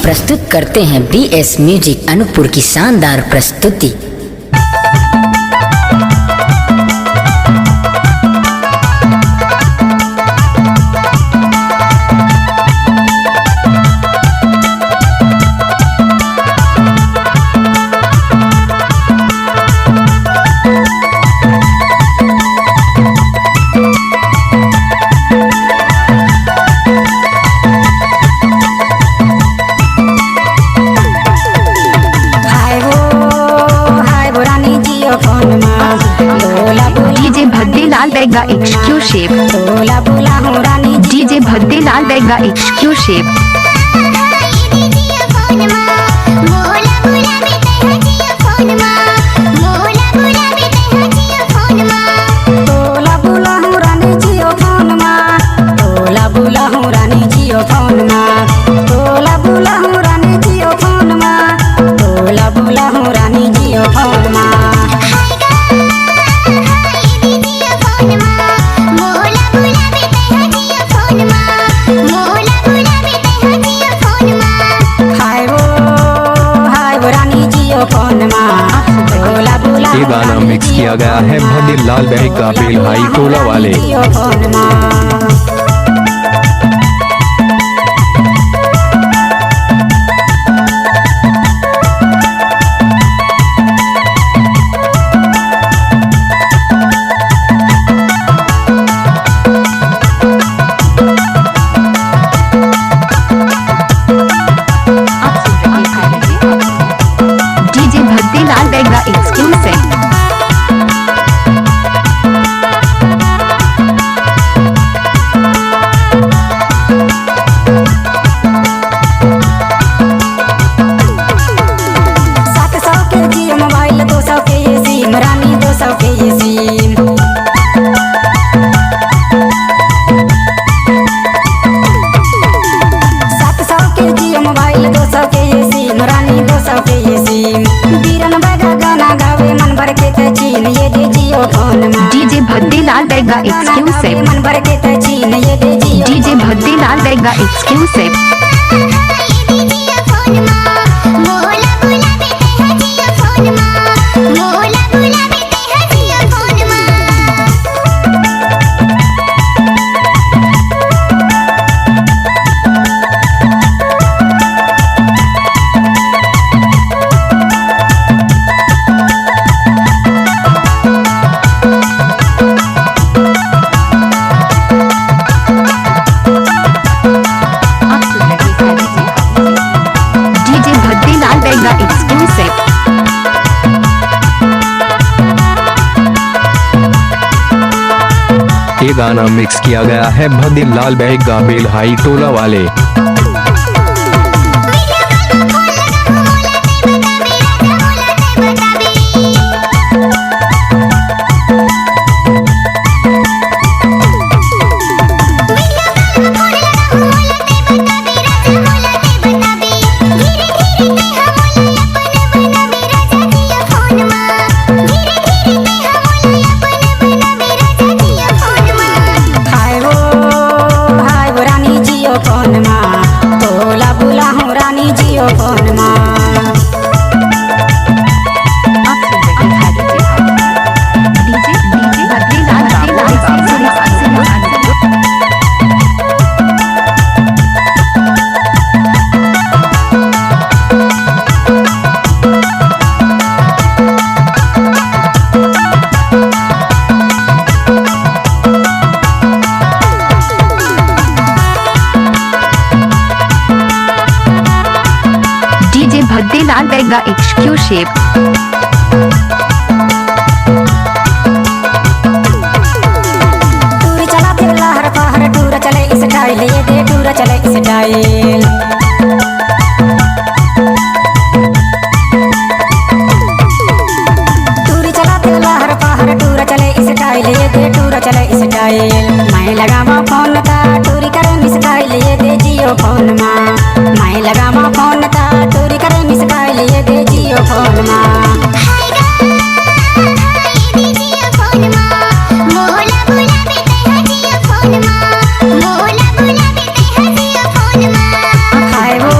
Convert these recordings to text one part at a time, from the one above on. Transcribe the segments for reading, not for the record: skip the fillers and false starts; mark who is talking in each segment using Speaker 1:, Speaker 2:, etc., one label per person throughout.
Speaker 1: प्रस्तुत करते हैं BS म्यूजिक अनूपपुर की शानदार प्रस्तुति।
Speaker 2: डीजे भद्देलाल बैगा एक्सक्लूसिव। डीजे भद्देलाल बैगा एक्सक्लूसिव।
Speaker 3: ये गाना मिक्स किया गया है भद्देलाल बैगा बेलहाई टोला वाले।
Speaker 2: डीजे भद्देलाल बैगा एक्सक्लूसिव। डीजे भद्देलाल बैगा एक्सक्लूसिव। डीजे भद्देलाल बैगा एक्सक्लूसिव। डीजे भद्देलाल बैगा एक्सक्लूसिव।
Speaker 3: ये गाना मिक्स किया गया है भद्देलाल बैगा बेलहाई टोला वाले। डीजे भद्देलाल बैगा एक्सक्लूसिव।
Speaker 4: टूर चला तिल्ला हर पहाड़ टूर चले इस स्टाइल ये दे टूर चले इस स्टाइल। टूर चला तिल्ला हर पहाड़ टूर चले इस स्टाइल ये दे टूर चले इस स्टाइल। मैं लगावा फोन ता टूरी करे मिस स्टाइल ये दे जियो फोन मा। मैं लगावा फोन ता टूरी करे मिस स्टाइल ये दे जियो फोन मा। हाय वो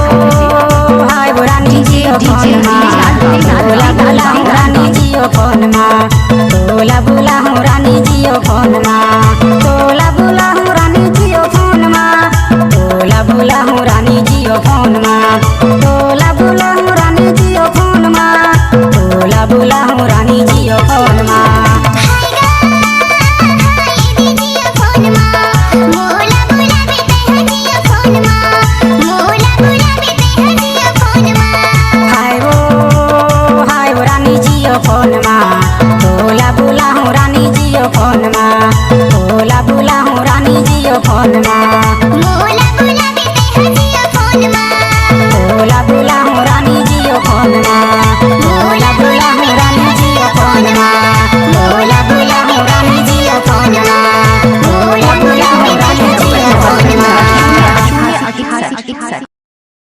Speaker 2: 61